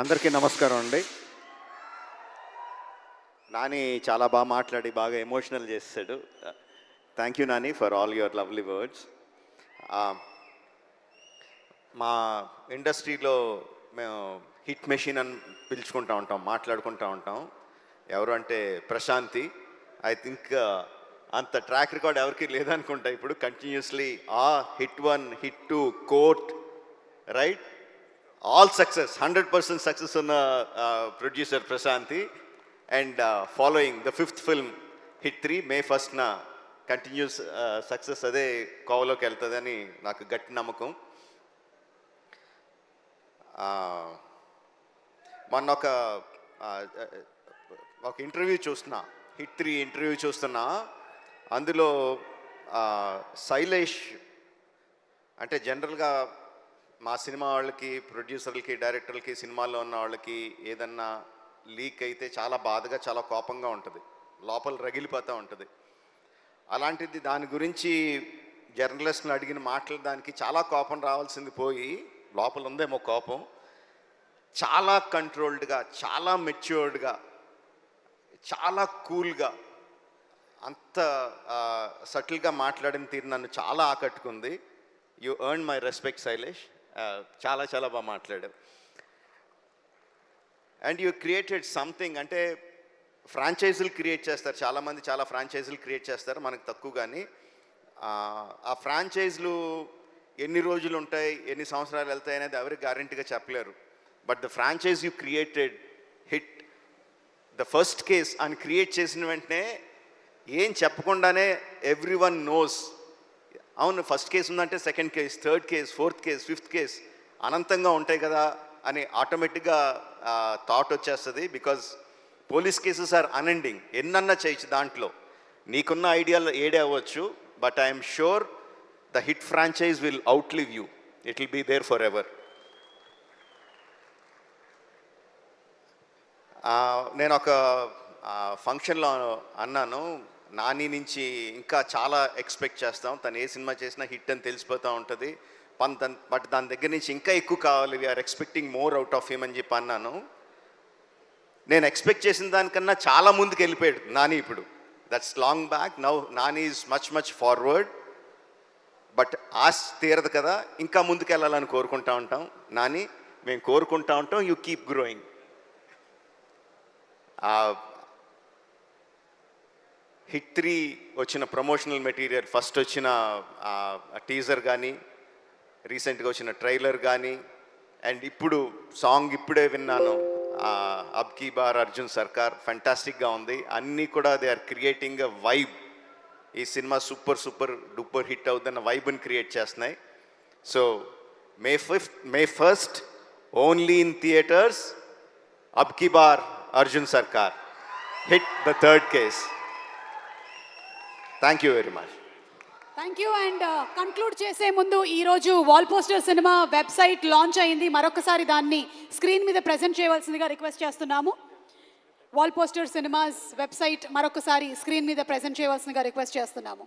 అందరికీ నమస్కారం అండి. నాని చాలా బాగా మాట్లాడి బాగా ఎమోషనల్ చేస్తాడు. Thank you Nani for all your lovely words. మా ఇండస్ట్రీలో మేము హిట్ మెషిన్ అని పిలుచుకుంటూ ఉంటాం, మాట్లాడుకుంటూ ఉంటాం. ఎవరు అంటే ప్రశాంతి. ఐ థింక్ అంత ట్రాక్ రికార్డ్ ఎవరికి లేదనుకుంటా. ఇప్పుడు continuously hit 1, hit 2, court, right, all success, 100% success ఉన్న producer Prashanti. And following the 5th film hit 3 May 1st continuous success అదే కోవలోకి వెళ్తుందని నాకు గట్టి నమ్మకం. మొన్న ఒక ఇంటర్వ్యూ చూస్తున్నా, హిట్ 3 ఇంటర్వ్యూ చూస్తున్నా. అందులో శైలేష్ అంటే జనరల్గా మా సినిమా వాళ్ళకి, ప్రొడ్యూసర్లకి, డైరెక్టర్లకి, సినిమాల్లో ఉన్న వాళ్ళకి ఏదన్నా లీక్ అయితే చాలా బాధగా, చాలా కోపంగా ఉంటుంది, లోపల రగిలిపోతూ ఉంటుంది. అలాంటిది దాని గురించి జర్నలిస్టులు అడిగిన మాట్లాడడానికి చాలా కోపం రావాల్సింది పోయి లోపల ఉందేమో కోపం. చాలా కంట్రోల్డ్గా, చాలా మెచ్యూర్డ్గా, చాలా కూల్గా, అంత సటిల్గా మాట్లాడిన తీరు నన్ను చాలా ఆకట్టుకుంది. You earn my respect Shailesh. చాలా చాలా బాగా మాట్లాడావు. And you created something. అంటే ఫ్రాంచైజీలు క్రియేట్ చేస్తారు చాలామంది, చాలా ఫ్రాంచైజీలు క్రియేట్ చేస్తారు, మనకు తక్కువ. కానీ ఆ ఫ్రాంచైజీలు ఎన్ని రోజులు ఉంటాయి, ఎన్ని సంవత్సరాలు వెళ్తాయి అనేది ఎవరికి గ్యారెంటీగా చెప్పలేరు. But the franchise you created hit the first case అని క్రియేట్ చేసిన వెంటనే ఏం చెప్పకుండానే ఎవ్రీ వన్ నోస్, అవును ఫస్ట్ కేసు ఉందంటే second case, third case, fourth case, fifth case అనంతంగా ఉంటాయి కదా అని ఆటోమేటిక్గా థాట్ వచ్చేస్తుంది. Because police cases are unending, ఎన్నన్నా చేయొచ్చు దాంట్లో. నీకున్న ఐడియాలు ఏడే అవ్వచ్చు, but I'm sure the hit franchise will outlive you. It will be there forever. నేను ఒక ఫంక్షన్లో అన్నాను, నాని నుంచి ఇంకా చాలా ఎక్స్పెక్ట్ చేస్తాం, తను ఏ సినిమా చేసినా హిట్ అని తెలిసిపోతూ ఉంటుంది, బట్ దాని దగ్గర నుంచి ఇంకా ఎక్కువ కావాలి, we're expecting more out of him అని చెప్పి అన్నాను. నేను ఎక్స్పెక్ట్ చేసిన దానికన్నా చాలా ముందుకు వెళ్ళిపోయాడు నాని ఇప్పుడు. That's long back. Now Nani is much forward. But ఆశ తీరదు కదా, ఇంకా ముందుకు వెళ్ళాలని కోరుకుంటా ఉంటాం. నాని, మేము కోరుకుంటా ఉంటాం, యూ కీప్ గ్రోయింగ్. హిట్ 3 వచ్చిన ప్రమోషనల్ మెటీరియల్, ఫస్ట్ వచ్చిన టీజర్ కానీ, రీసెంట్గా వచ్చిన ట్రైలర్ కానీ, అండ్ ఇప్పుడు సాంగ్ ఇప్పుడే విన్నాను, అబ్ కీ బార్ అర్జున్ సర్కార్, ఫెంటాస్టిక్గా ఉంది. అన్నీ కూడా they are creating a vibe. ఈ సినిమా సూపర్ డూపర్ హిట్ అవుతున్న వైబ్ని క్రియేట్ చేస్తున్నాయి. So May 1st only in theatres, Ab Ki Baar Arjun Sarkar, hit the 3rd case. Thank you very much. Thank you. And conclude చేసే ముందు, ఈరోజు wall poster cinema website launch అయింది. మరొకసారి దాన్ని స్క్రీన్ మీద ప్రజెంట్ చేయవలసిందిగా రిక్వెస్ట్ చేస్తున్నాము. వాల్ పోస్టర్ సినిమాస్ వెబ్సైట్ మరొకసారి స్క్రీన్ మీద ప్రజెంట్ చేయవలసిందిగా రిక్వెస్ట్ చేస్తున్నాము.